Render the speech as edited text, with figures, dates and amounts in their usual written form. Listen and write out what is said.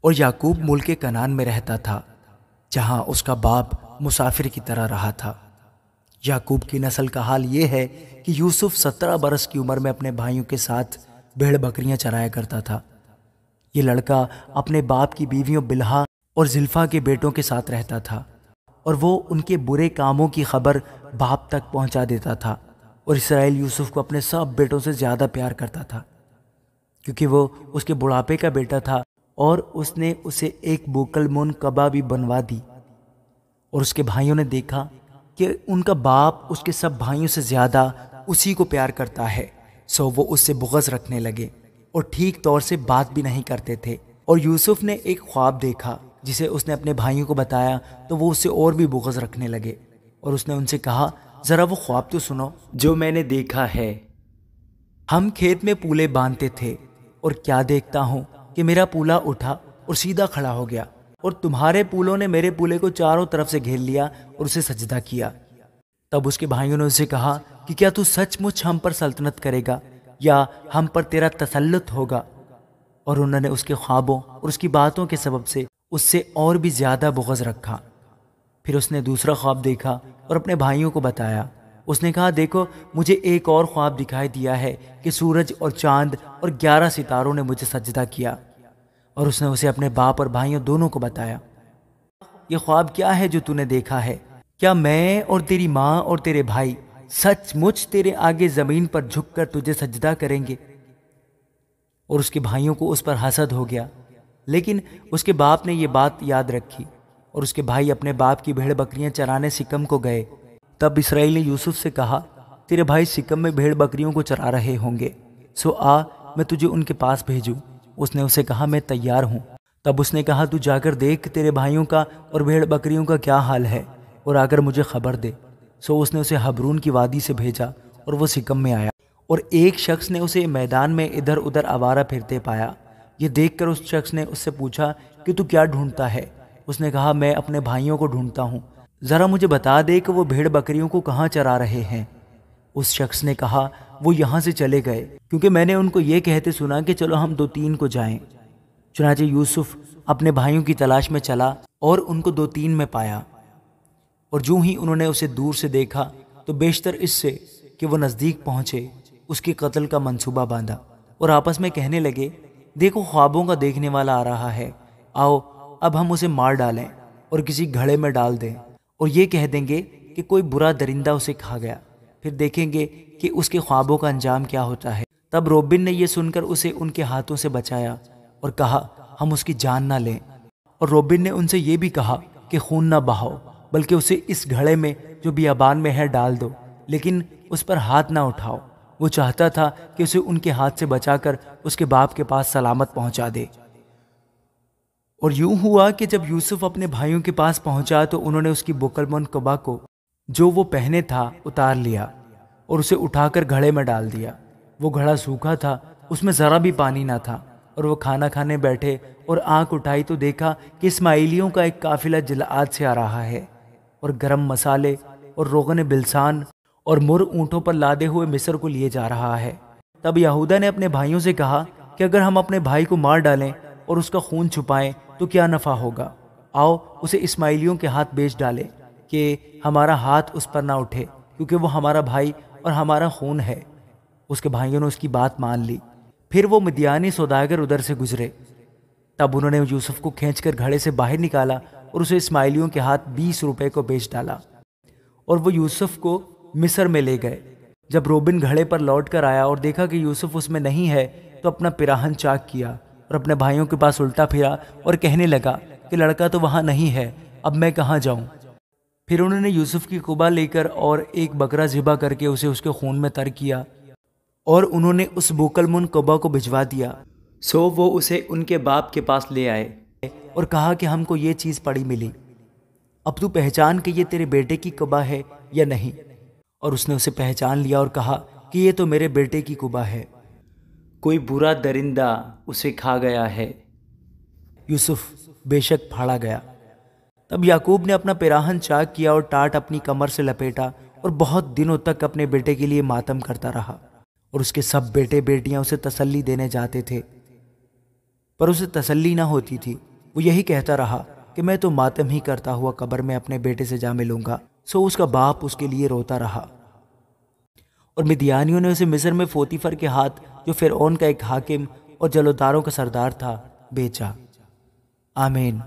اور یعقوب ملک کنعان میں رہتا تھا جہاں اس کا باپ مسافر کی طرح رہا تھا۔ یعقوب کی نسل کا حال یہ ہے کہ یوسف 17 برس کی عمر میں اپنے بھائیوں کے ساتھ بھیڑ بکریاں چرایا کرتا تھا۔ یہ لڑکا اپنے باپ کی بیویوں بلہا اور زلفا کے بیٹوں کے ساتھ رہتا تھا، اور وہ ان کے برے کاموں کی خبر باپ تک پہنچا دیتا تھا۔ اور اسرائیل یوسف کو اپنے سب بیٹوں سے زیادہ پیار کرتا تھا، کیونکہ وہ اس کے بڑھاپے کا بیٹا تھا، اور اس نے اسے ایک بوکلمون کبا بھی بنوا دی۔ اور اس کے بھائیوں نے دیکھا کہ ان کا باپ اس کے سب بھائیوں سے زیادہ اسی کو پیار کرتا ہے، سو وہ اس سے بغض رکھنے لگے اور ٹھیک طور سے بات بھی نہیں کرتے تھے۔ اور یوسف نے ایک خواب دیکھا جسے اس نے اپنے بھائیوں کو بتایا تو وہ اس سے اور بھی بغض رکھنے لگے، اور اس نے ان سے کہا، ذرا وہ خواب تو سنو جو میں نے دیکھا ہے۔ ہم کھیت میں پولے باندھتے تھے، اور کیا دیکھتا ہوں کہ میرا پولا اٹھا اور سیدھا کھڑا ہو گیا، اور تمہارے پولوں نے میرے پولے کو چاروں طرف سے گھیر لیا اور اسے سجدہ کیا۔ تب اس کے بھائیوں نے اسے کہا کہ کیا تو سچ مچ ہم پر سلطنت کرے گا یا ہم پر تیرا تسلط ہوگا؟ اور انہوں نے اس کے خوابوں اور اس کی باتوں کے سبب سے اس سے اور بھی زیادہ بغض رکھا۔ پھر اس نے دوسرا خواب دیکھا اور اپنے بھائیوں کو بتایا۔ اس نے کہا، دیکھو مجھے ایک اور خواب دکھائی دیا ہے کہ سورج اور چاند اور 11 ستاروں نے مجھے سجدہ کیا۔ اور اس نے اسے اپنے باپ اور بھائیوں دونوں کو بتایا۔ یہ خواب کیا ہے جو تو نے دیکھا ہے؟ کیا میں اور تیری ماں اور تیرے بھائی سچ مچ تیرے آگے زمین پر جھک کر تجھے سجدہ کریں گے؟ اور اس کے بھائیوں کو اس پر حسد ہو گیا، لیکن اس کے باپ نے یہ بات یاد رکھی، اور اس کے بھائی اپنے باپ کی بھیڑ بکریاں چرانے سکم کو گئے۔ تب اسرائیل نے یوسف سے کہا، تیرے بھائی سکم میں بھیڑ بکریوں کو چرا رہے ہوں گے، سو آ میں تجھے ان کے پاس بھیجوں۔ اس نے اسے کہا، میں تیار ہوں۔ تب اس نے کہا، تو جا کر دیکھ تیرے بھائیوں کا اور بھیڑ بکریوں کا کیا حال ہے، اور آ کر مجھے خبر دے۔ سو اس نے اسے حبرون کی وادی سے بھیجا، اور وہ سکم میں آیا، اور ایک شخص نے اسے میدان میں ادھر ادھر آوارہ پھرتے پایا۔ یہ دیکھ کر اس شخص نے اس سے پوچھا کہ تو کیا ڈھونڈتا ہے؟ اس نے کہا، میں اپنے بھائیوں کو ڈھونڈتا ہوں، ذرا مجھے بتا دے کہ وہ بھیڑ بکریوں کو کہاں چرا رہے ہیں۔ اس شخص نے کہا، وہ یہاں سے چلے گئے، کیونکہ میں نے ان کو یہ کہتے سنا کہ چلو ہم 2-3 کو جائیں۔ چنانچہ یوسف اپنے بھائیوں کی تلاش میں چلا اور ان کو 2-3 میں پایا، اور جو ہی انہوں نے اسے دور سے دیکھا تو بیشتر اس سے کہ وہ نزدیک پہنچے اس کے قتل کا منصوبہ باندھا، اور آپس میں کہنے لگے، دیکھو خوابوں کا دیکھنے والا آ رہا ہے، آؤ اب ہم اسے مار ڈالیں اور کسی گھڑے میں ڈال دیں، اور یہ کہہ دیں گے کہ کوئی برا درندہ اسے کھا گیا، پھر دیکھیں گے کہ اس کے خوابوں کا انجام کیا ہوتا ہے۔ تب روبن نے یہ سن کر اسے ان کے ہاتھوں سے بچایا اور کہا، ہم اس کی جان نہ لیں۔ اور روبن نے ان سے یہ بھی کہا کہ خون نہ بہاؤ، بلکہ اسے اس گھڑے میں جو بیابان میں ہے ڈال دو، لیکن اس پر ہاتھ نہ اٹھاؤ۔ وہ چاہتا تھا کہ اسے ان کے ہاتھ سے بچا کر اس کے باپ کے پاس سلامت پہنچا دے۔ اور یوں ہوا کہ جب یوسف اپنے بھائیوں کے پاس پہنچا تو انہوں نے اس کی بکلمون قبا کو جو وہ پہنے تھا اتار لیا اور اسے اٹھا کر گھڑے میں ڈال دیا۔ وہ گھڑا سوکھا تھا، اس میں ذرا بھی پانی نہ تھا، اور وہ کھانا کھانے بیٹھے اور آنکھ اٹھائی تو دیکھا کہ اسماعیلیوں کا ایک قافلہ جلعاد سے آ رہا ہے، اور گرم مسالے اور روغن بلسان اور مر اونٹوں پر لادے ہوئے مصر کو لیے جا رہا ہے۔ تب یہودا نے اپنے بھائیوں سے کہا کہ اگر ہم اپنے بھائی کو مار ڈالیں اور اس کا خون چھپائیں تو کیا نفع ہوگا؟ آؤ اسے اسماعیلیوں کے ہاتھ بیچ ڈالیں کہ ہمارا ہاتھ اس پر نہ اٹھے، کیونکہ وہ ہمارا بھائی اور ہمارا خون ہے۔ اس کے بھائیوں نے اس کی بات مان لی۔ پھر وہ مدیانی سوداگر ادھر سے گزرے، تب انہوں نے یوسف کو کھینچ کر گھڑے سے باہر نکالا اور اسے اسماعیلیوں کے ہاتھ 20 روپے کو بیچ ڈالا، اور وہ یوسف کو مصر میں لے گئے۔ جب روبن گھڑے پر لوٹ کر آیا اور دیکھا کہ یوسف اس میں نہیں ہے تو اپنا پیراہن چاک کیا اور اپنے بھائیوں کے پاس الٹا پھرا اور کہنے لگا کہ لڑکا تو وہاں نہیں ہے، اب میں کہاں جاؤں؟ پھر انہوں نے یوسف کی قبا لے کر اور ایک بکرا ذبح کر کے اسے اس کے خون میں تر کیا، اور انہوں نے اس بوکلمون قبا کو بھجوا دیا۔ سو وہ اسے ان کے باپ کے پاس لے آئے اور کہا کہ ہم کو یہ چیز پڑی ملی، اب تو پہچان کہ یہ تیرے بیٹے کی قبا ہے یا نہیں؟ اور اس نے اسے پہچان لیا اور کہا کہ یہ تو میرے بیٹے کی قبا ہے، کوئی برا درندہ اسے کھا گیا ہے۔ یوسف بے شک پھاڑا گیا۔ تب یعقوب نے اپنا پیراہن چاک کیا اور ٹاٹ اپنی کمر سے لپیٹا اور بہت دنوں تک اپنے بیٹے کے لیے ماتم کرتا رہا، اور اس کے سب بیٹے بیٹیاں اسے تسلی دینے جاتے تھے، پر اسے تسلی نہ ہوتی تھی، وہ یہی کہتا رہا کہ میں تو ماتم ہی کرتا ہوا قبر میں اپنے بیٹے سے جا ملوں گا۔ سو اس کا باپ اس کے لیے روتا رہا، اور مدیانیوں نے اسے مصر میں پوتیفر کے ہاتھ، جو فرعون کا ایک حاکم اور جلوداروں کا سردار تھا، بیچا۔ آمین۔